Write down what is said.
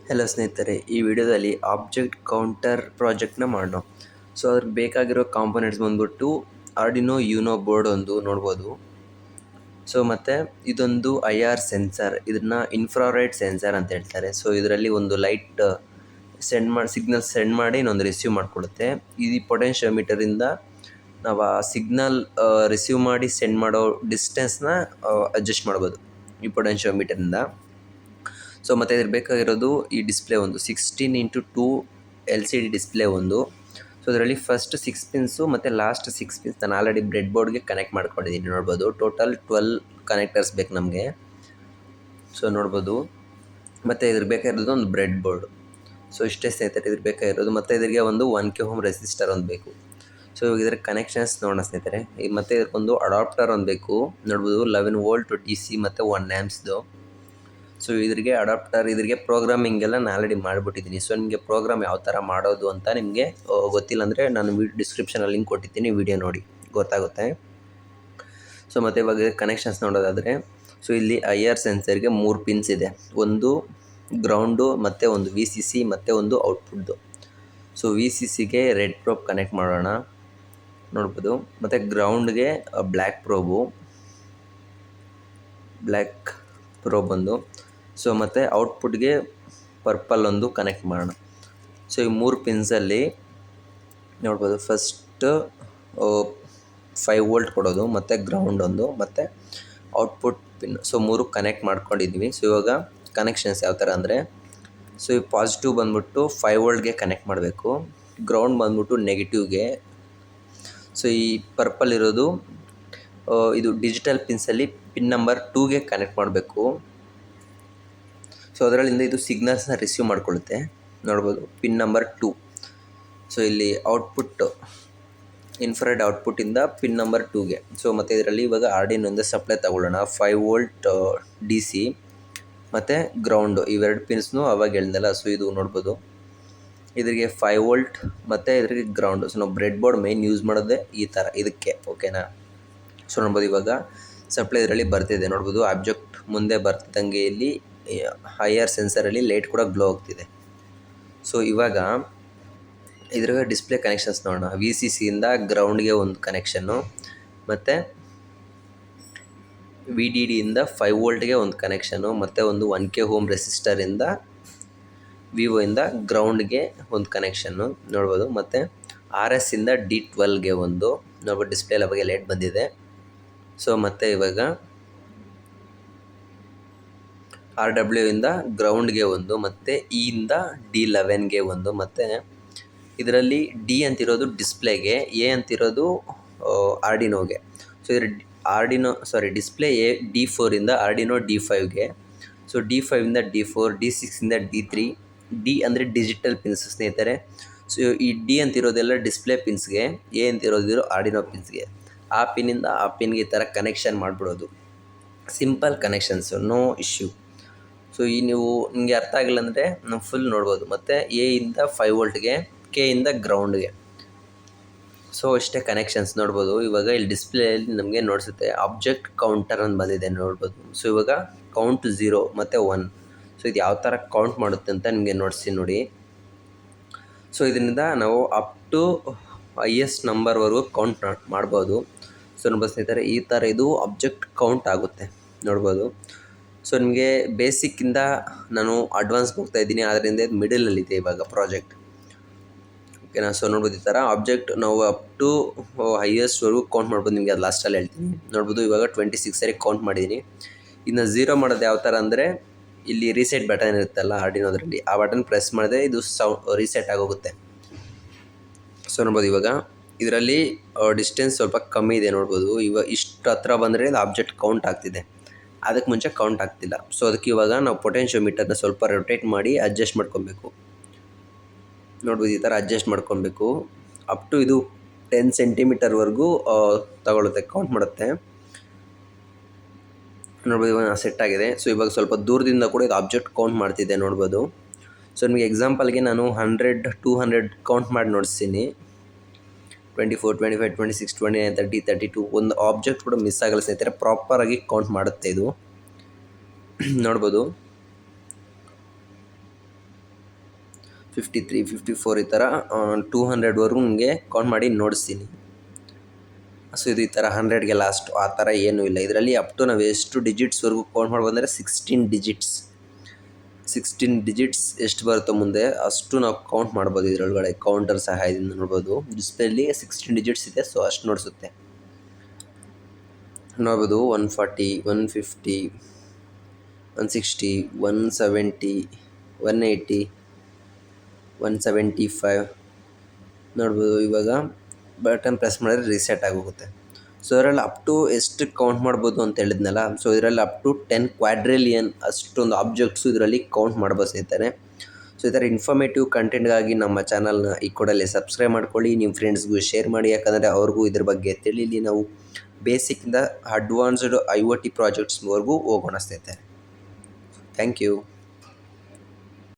Hello ಸ್ನೇಹಿತರೆ, ಈ ವಿಡಿಯೋದಲ್ಲಿ ಆಬ್ಜೆಕ್ಟ್ ಕೌಂಟರ್ ಪ್ರಾಜೆಕ್ಟ್ನ ಮಾಡೋಣ. ಸೊ ಅದ್ರಿಗೆ ಬೇಕಾಗಿರೋ ಕಾಂಪೊನೆಂಟ್ಸ್ ಬಂದ್ಬಿಟ್ಟು ಆರ್ಡಿನೋ ಯೂನೋ ಬೋರ್ಡ್ ಒಂದು ನೋಡ್ಬೋದು. ಸೊ ಮತ್ತು ಇದೊಂದು IR ಸೆನ್ಸರ್, ಇದನ್ನ ಇನ್ಫ್ರಾರೆಡ್ ಸೆನ್ಸರ್ ಅಂತ ಹೇಳ್ತಾರೆ. ಸೊ ಇದರಲ್ಲಿ ಒಂದು ಲೈಟ್ ಸಿಗ್ನಲ್ ಸೆಂಡ್ ಮಾಡಿ ಇನ್ನೊಂದು ರಿಸೀವ್ ಮಾಡಿಕೊಡುತ್ತೆ. ಈ ಪೊಟೆನ್ಷಿಯೋಮೀಟರಿಂದ ನಾವು ಆ ಸಿಗ್ನಲ್ ರಿಸೀವ್ ಮಾಡಿ ಸೆಂಡ್ ಮಾಡೋ ಡಿಸ್ಟೆನ್ಸ್ನ ಅಡ್ಜಸ್ಟ್ ಮಾಡ್ಬೋದು ಈ ಪೊಟೆನ್ಷಿಯೋಮೀಟರಿಂದ. ಸೊ ಮತ್ತು ಇದ್ರ ಬೇಕಾಗಿರೋದು ಈ ಡಿಸ್ಪ್ಲೇ ಒಂದು 16x2 LCD ಡಿಸ್ಪ್ಲೇ ಒಂದು. ಸೊ ಅದರಲ್ಲಿ ಫಸ್ಟ್ 6 ಪಿನ್ಸು ಮತ್ತು ಲಾಸ್ಟ್ 6 ಪಿನ್ಸ್ ನಾನು ಆಲ್ರೆಡಿ ಬ್ರೆಡ್ ಬೋರ್ಡ್ಗೆ ಕನೆಕ್ಟ್ ಮಾಡ್ಕೊಂಡಿದ್ದೀನಿ. ನೋಡ್ಬೋದು ಟೋಟಲ್ 12 ಕನೆಕ್ಟರ್ಸ್ ಬೇಕು ನಮಗೆ. ಸೊ ನೋಡ್ಬೋದು, ಮತ್ತು ಇದ್ರ ಬೇಕಾಗಿರೋದು ಒಂದು ಬ್ರೆಡ್ ಬೋರ್ಡ್. ಸೊ ಇಷ್ಟೇ ಸ್ನೇಹಿತರೆ ಇದ್ರ ಬೇಕಾಗಿರೋದು. ಮತ್ತು ಇದರಿಗೆ ಒಂದು 1K ಓಮ್ ರೆಸಿಸ್ಟರ್ ಒಂದು ಬೇಕು. ಸೊ ಇವಾಗ ಇದರ ಕನೆಕ್ಷನ್ಸ್ ನೋಡೋಣ ಸ್ನೇಹಿತರೆ. ಮತ್ತು ಇದಕ್ಕೊಂದು ಅಡಾಪ್ಟರ್ ಒಂದು ಬೇಕು. ನೋಡ್ಬೋದು 11 ವೋಲ್ಟ್ DC ಮತ್ತು 1 ಆ್ಯಂಪ್ಸ್ದು. ಸೊ ಇದ್ರಿಗೆ ಅಡಾಪ್ಟರ್, ಇದ್ರಿಗೆ ಪ್ರೋಗ್ರಾಮಿಂಗ್ ಎಲ್ಲ ನಾನು ಆಲ್ರೆಡಿ ಮಾಡಿಬಿಟ್ಟಿದ್ದೀನಿ. ಸೊ ನಿಮಗೆ ಪ್ರೋಗ್ರಾಮ್ ಯಾವ ಥರ ಮಾಡೋದು ಅಂತ ನಿಮಗೆ ಗೊತ್ತಿಲ್ಲ ಅಂದರೆ ನಾನು ಡಿಸ್ಕ್ರಿಪ್ಷನಲ್ಲಿ ಲಿಂಕ್ ಕೊಟ್ಟಿದ್ದೀನಿ, ವಿಡಿಯೋ ನೋಡಿ ಗೊತ್ತಾಗುತ್ತೆ. ಸೊ ಮತ್ತು ಇವಾಗ ಕನೆಕ್ಷನ್ಸ್ ನೋಡೋದಾದರೆ, ಸೊ ಇಲ್ಲಿ IR ಸೆನ್ಸರ್ಗೆ 3 ಪಿನ್ಸ್ ಇದೆ. ಒಂದು ಗ್ರೌಂಡು ಮತ್ತು ಒಂದು VCC ಮತ್ತು ಒಂದು ಔಟ್ಪುಟ್ದು. ಸೊ VCCಗೆ ರೆಡ್ ಪ್ರೋಬ್ ಕನೆಕ್ಟ್ ಮಾಡೋಣ, ನೋಡ್ಬೋದು. ಮತ್ತು ಗ್ರೌಂಡ್ಗೆ ಬ್ಲ್ಯಾಕ್ ಪ್ರೋಬ್ ಒಂದು. ಸೊ ಮತ್ತು ಔಟ್ಪುಟ್ಗೆ ಪರ್ಪಲ್ ಒಂದು ಕನೆಕ್ಟ್ ಮಾಡೋಣ. ಸೊ ಈ 3 ಪಿನ್ಸಲ್ಲಿ ನೋಡ್ಬೋದು, ಫಸ್ಟ್ 5 ವೋಲ್ಟ್ ಕೊಡೋದು, ಮತ್ತು ಗ್ರೌಂಡ್ ಒಂದು, ಮತ್ತು ಔಟ್ಪುಟ್ ಪಿನ್. ಸೊ 3 ಕನೆಕ್ಟ್ ಮಾಡ್ಕೊಂಡಿದ್ವಿ. ಸೊ ಇವಾಗ ಕನೆಕ್ಷನ್ಸ್ ಯಾವ ಥರ ಅಂದರೆ, ಸೊ ಈ ಪಾಸಿಟಿವ್ ಬಂದ್ಬಿಟ್ಟು 5 ವೋಲ್ಟ್ಗೆ ಕನೆಕ್ಟ್ ಮಾಡಬೇಕು, ಗ್ರೌಂಡ್ ಬಂದ್ಬಿಟ್ಟು ನೆಗೆಟಿವ್ಗೆ. ಸೊ ಈ ಪರ್ಪಲ್ ಇರೋದು ಇದು ಡಿಜಿಟಲ್ ಪಿನ್ಸಲ್ಲಿ ಪಿನ್ ನಂಬರ್ 2ಗೆ ಕನೆಕ್ಟ್ ಮಾಡಬೇಕು. ಸೊ ಅದರಲ್ಲಿಂದ ಇದು ಸಿಗ್ನಲ್ಸ್ನ ರಿಸೀವ್ ಮಾಡ್ಕೊಳ್ಳುತ್ತೆ, ನೋಡ್ಬೋದು ಪಿನ್ ನಂಬರ್ 2. ಸೊ ಇಲ್ಲಿ ಔಟ್ಪುಟ್ ಇನ್ಫ್ರಾರೆಡ್ ಔಟ್ಪುಟ್ಟಿಂದ ಪಿನ್ ನಂಬರ್ 2ಗೆ. ಸೊ ಮತ್ತು ಇದರಲ್ಲಿ ಇವಾಗ ಆರ್ಡಿನೋಯಿಂದ ಸಪ್ಲೈ ತಗೊಳ್ಳೋಣ. 5 ವೋಲ್ಟ್ DC ಮತ್ತು ಗ್ರೌಂಡು, ಇವೆರಡು ಪಿನ್ಸ್ನು ಅವಾಗ ಹೇಳಿದಲ್ಲ. ಸೊ ಇದು ನೋಡ್ಬೋದು, ಇದರಿಗೆ 5 ವೋಲ್ಟ್ ಮತ್ತು ಇದರಿಗೆ ಗ್ರೌಂಡು. ಸೊ ನಾವು ಬ್ರೆಡ್ ಬೋರ್ಡ್ ಮೇನ್ ಯೂಸ್ ಮಾಡೋದೇ ಈ ಥರ ಇದಕ್ಕೆ, ಓಕೆನಾ. ಸೊ ನೋಡ್ಬೋದು ಇವಾಗ ಸಪ್ಲೈ ಇದರಲ್ಲಿ ಬರ್ತಿದೆ, ನೋಡ್ಬೋದು ಆಬ್ಜೆಕ್ಟ್ ಮುಂದೆ ಬರ್ತಿದ್ದಂಗೆ ಇಲ್ಲಿ IR ಸೆನ್ಸರಲ್ಲಿ ಲೈಟ್ ಕೂಡ ಗ್ಲೋ ಆಗ್ತಿದೆ. ಸೊ ಇವಾಗ ಇದ್ರಾಗ ಡಿಸ್ಪ್ಲೇ ಕನೆಕ್ಷನ್ಸ್ ನೋಡೋಣ. VCCಯಿಂದ ಗ್ರೌಂಡ್ಗೆ ಒಂದು ಕನೆಕ್ಷನ್ನು, ಮತ್ತು VDDಯಿಂದ 5 ವೋಲ್ಟ್ಗೆ ಒಂದು ಕನೆಕ್ಷನು, ಮತ್ತು ಒಂದು 1K ಓಮ್ ರೆಸಿಸ್ಟರಿಂದ ವಿವೋಯಿಂದ ಗ್ರೌಂಡ್ಗೆ ಒಂದು ಕನೆಕ್ಷನ್ನು ನೋಡ್ಬೋದು, ಮತ್ತು RS ಇಂದ D12ಗೆ ಒಂದು. ನೋಡ್ಬೋದು ಡಿಸ್ಪ್ಲೇ ಬಗ್ಗೆ ಲೈಟ್ ಬಂದಿದೆ. ಸೊ ಮತ್ತು ಇವಾಗ RW ಇಂದ ಗ್ರೌಂಡ್ಗೆ ಒಂದು, ಮತ್ತು E ಇಂದ D11ಗೆ ಒಂದು, ಮತ್ತು ಇದರಲ್ಲಿ D ಅಂತಿರೋದು ಡಿಸ್ಪ್ಲೇಗೆ, A ಅಂತಿರೋದು ಆರ್ಡಿನೋಗೆ. ಸೊ ಇದ್ರ ಡಿಸ್ಪ್ಲೇ A D4 ಇಂದ ಆರ್ಡಿನೋ D5ಗೆ. ಸೊ D5 ಇಂದ D4, D6 ಇಂದ D3. D ಅಂದರೆ ಡಿಜಿಟಲ್ ಪಿನ್ಸ್ ಸ್ನೇಹಿತರೆ. ಸೊ ಈ D ಅಂತಿರೋದೆಲ್ಲ ಡಿಸ್ಪ್ಲೇ ಪಿನ್ಸ್ಗೆ, A ಅಂತಿರೋದಿರೋ ಆರ್ಡಿನೋ ಪಿನ್ಸ್ಗೆ. ಆ ಪಿನ್ನಿಂದ ಆ ಪಿನ್ಗೆ ಈ ಥರ ಕನೆಕ್ಷನ್ ಮಾಡಿಬಿಡೋದು, simple connections, no issue. So ಈ ನೀವು ನಿಮಗೆ ಅರ್ಥ ಆಗಿಲ್ಲ ಅಂದರೆ ನಾವು ಫುಲ್ ನೋಡ್ಬೋದು. ಮತ್ತು A ಇಂದ 5 ವೋಲ್ಟ್ಗೆ, K ಇಂದ ಗ್ರೌಂಡ್ಗೆ. ಸೊ ಇಷ್ಟೇ ಕನೆಕ್ಷನ್ಸ್ ನೋಡ್ಬೋದು. ಇವಾಗ ಇಲ್ಲಿ ಡಿಸ್ಪ್ಲೇಯಲ್ಲಿ ನಮಗೆ ನೋಡಿಸುತ್ತೆ ಆಬ್ಜೆಕ್ಟ್ ಕೌಂಟರ್ ಅಂತ ಬಂದಿದೆ, ನೋಡ್ಬೋದು. ಸೊ ಇವಾಗ ಕೌಂಟ್ 0 ಮತ್ತು 1. ಸೊ ಇದು ಯಾವ ಥರ ಕೌಂಟ್ ಮಾಡುತ್ತೆ ಅಂತ ನಿಮಗೆ ನೋಡಿಸ್ತೀನಿ ನೋಡಿ. ಸೊ ಇದರಿಂದ ನಾವು ಅಪ್ ಟು highest ನಂಬರ್ವರೆಗೂ ಕೌಂಟ್ ಮಾಡ್ಬೋದು. ಸೊ ನೋಡ್ಬೋದು ಸ್ನೇಹಿತರೆ, ಈ ಥರ ಇದು ಆಬ್ಜೆಕ್ಟ್ ಕೌಂಟ್ ಆಗುತ್ತೆ, ನೋಡ್ಬೋದು. ಸೊ ನಿಮಗೆ ಬೇಸಿಕ್ಕಿಂದ ನಾನು ಅಡ್ವಾನ್ಸ್ಗೆ ಹೋಗ್ತಾ ಇದ್ದೀನಿ, ಆದ್ದರಿಂದ ಇದು ಮಿಡಲಲ್ಲಿದೆ ಇವಾಗ ಪ್ರಾಜೆಕ್ಟ್, ಓಕೆನಾ. ಸೊ ನೋಡ್ಬೋದು ಈ ಥರ ಆಬ್ಜೆಕ್ಟ್ ನಾವು ಅಪ್ ಟು ಹೈಯೆಸ್ಟ್ವರೆಗೂ ಕೌಂಟ್ ಮಾಡ್ಬೋದು. ನಿಮಗೆ ಅದು ಲಾಸ್ಟಲ್ಲಿ ಹೇಳ್ತೀನಿ. ನೋಡ್ಬೋದು ಇವಾಗ 26 ಸರಿ ಕೌಂಟ್ ಮಾಡಿದ್ದೀನಿ. ಇನ್ನು 0 ಮಾಡೋದು ಯಾವ ಥರ ಅಂದರೆ, ಇಲ್ಲಿ ರೀಸೆಟ್ ಬಟನ್ ಇರುತ್ತಲ್ಲ ಆರ್ಡಿನೋದ್ರಲ್ಲಿ, ಆ ಬಟನ್ ಪ್ರೆಸ್ ಮಾಡಿದ್ರೆ ಇದು ರೀಸೆಟ್ ಆಗೋಗುತ್ತೆ. ಸೊ ನೋಡ್ಬೋದು ಇವಾಗ ಇದರಲ್ಲಿ ಡಿಸ್ಟೆನ್ಸ್ ಸ್ವಲ್ಪ ಕಮ್ಮಿ ಇದೆ, ನೋಡ್ಬೋದು. ಇವಾಗ ಇಷ್ಟು ಹತ್ರ ಬಂದರೆ ಇದು ಆಬ್ಜೆಕ್ಟ್ ಕೌಂಟ್ ಆಗ್ತಿದೆ, ಅದಕ್ಕೆ ಮುಂಚೆ ಕೌಂಟ್ ಆಗ್ತಿಲ್ಲ. ಸೊ ಅದಕ್ಕೆ ಇವಾಗ ನಾವು ಪೊಟೆನ್ಷಿಯೋಮೀಟರ್ನ ಸ್ವಲ್ಪ ರೊಟೇಟ್ ಮಾಡಿ ಅಡ್ಜಸ್ಟ್ ಮಾಡ್ಕೊಬೇಕು, ನೋಡ್ಬೋದು ಈ ಥರ ಅಡ್ಜಸ್ಟ್ ಮಾಡ್ಕೊಬೇಕು. ಅಪ್ ಟು ಇದು 10 ಸೆಂಟಿಮೀಟರ್ವರೆಗೂ ತಗೊಳುತ್ತೆ, ಕೌಂಟ್ ಮಾಡುತ್ತೆ, ನೋಡ್ಬೋದು. ಇವಾಗ ಸೆಟ್ ಆಗಿದೆ. ಸೊ ಇವಾಗ ಸ್ವಲ್ಪ ದೂರದಿಂದ ಕೂಡ ಇದು ಆಬ್ಜೆಕ್ಟ್ ಕೌಂಟ್ ಮಾಡ್ತಿದ್ದೆ, ನೋಡ್ಬೋದು. ಸೊ ನಿಮಗೆ ಎಕ್ಸಾಂಪಲ್ಗೆ ನಾನು 100, 200 ಕೌಂಟ್ ಮಾಡಿ ನೋಡಿಸ್ತೀನಿ. 24, 25, 26, 29, 30, 32. ಒಂದು ಆಬ್ಜೆಕ್ಟ್ ಕೂಡ ಮಿಸ್ ಆಗಲ್ಲ ಸ್ನೇಹಿತರೆ, ಪ್ರಾಪರಾಗಿ ಕೌಂಟ್ ಮಾಡುತ್ತೆ ಇದು, ನೋಡ್ಬೋದು. 53, 54 ಈ ಥರ 200ವರೆಗೂ ನಿಮಗೆ ಕೌಂಟ್ ಮಾಡಿ ನೋಡಿಸ್ತೀನಿ. ಸೊ ಇದು ಈ ಥರ 100ಗೆ ಲಾಸ್ಟು, ಆ ಥರ ಏನೂ ಇಲ್ಲ ಇದರಲ್ಲಿ. ಅಪ್ ಟು ನಾವು ಎಷ್ಟು ಡಿಜಿಟ್ಸ್ವರೆಗೂ ಕೌಂಟ್ ಮಾಡ್ಬೋದು ಅಂದರೆ 16 ಡಿಜಿಟ್ಸ್ ಎಷ್ಟು ಬರುತ್ತೋ ಮುಂದೆ ಅಷ್ಟು ನಾವು ಕೌಂಟ್ ಮಾಡ್ಬೋದು. ಇದರೊಳಗಡೆ ಕೌಂಟರ್ ಸಹಾಯದಿಂದ ನೋಡ್ಬೋದು. ಡಿಸ್ಪ್ಲೇಲಿ 16 ಡಿಜಿಟ್ಸ್ ಇದೆ, ಸೊ ಅಷ್ಟು ನೋಡಿಸುತ್ತೆ. ನೋಡ್ಬೋದು 140, 150, 160, 170, 180, 175 ನೋಡ್ಬೋದು. ಇವಾಗ ಬಟನ್ ಪ್ರೆಸ್ ಮಾಡಿದ್ರೆ ರೀಸೆಟ್ ಆಗೋಗುತ್ತೆ. ಸೊ ಇದರಲ್ಲಿ ಅಪ್ ಟು ಎಷ್ಟು ಕೌಂಟ್ ಮಾಡ್ಬೋದು ಅಂತ ಹೇಳಿದ್ನಲ್ಲ, ಸೊ ಇದರಲ್ಲಿ ಅಪ್ ಟು 10 ಕ್ವಾಡ್ರಿಲಿಯನ್ ಅಷ್ಟೊಂದು ಆಬ್ಜೆಕ್ಟ್ಸು ಇದರಲ್ಲಿ ಕೌಂಟ್ ಮಾಡ್ಬೋದು ಸ್ನೇಹಿತರೆ. ಸೊ ಈ ಥರ ಇನ್ಫಾರ್ಮೇಟಿವ್ ಕಂಟೆಂಟ್ಗಾಗಿ ನಮ್ಮ ಚಾನಲ್ನ ಈ ಕೂಡಲೇ ಸಬ್ಸ್ಕ್ರೈಬ್ ಮಾಡ್ಕೊಳ್ಳಿ, ನಿಮ್ಮ ಫ್ರೆಂಡ್ಸ್ಗೂ ಶೇರ್ ಮಾಡಿ, ಯಾಕಂದರೆ ಅವ್ರಿಗೂ ಇದ್ರ ಬಗ್ಗೆ ತಿಳಿಲಿ. ನಾವು ಬೇಸಿಕ್ಕಿಂದ ಅಡ್ವಾನ್ಸ್ಡ್ IoT ಪ್ರಾಜೆಕ್ಟ್ಸ್ವರೆಗೂ ಹೋಗೋಣ ಸ್ನೇಹಿತರೆ. Thank you.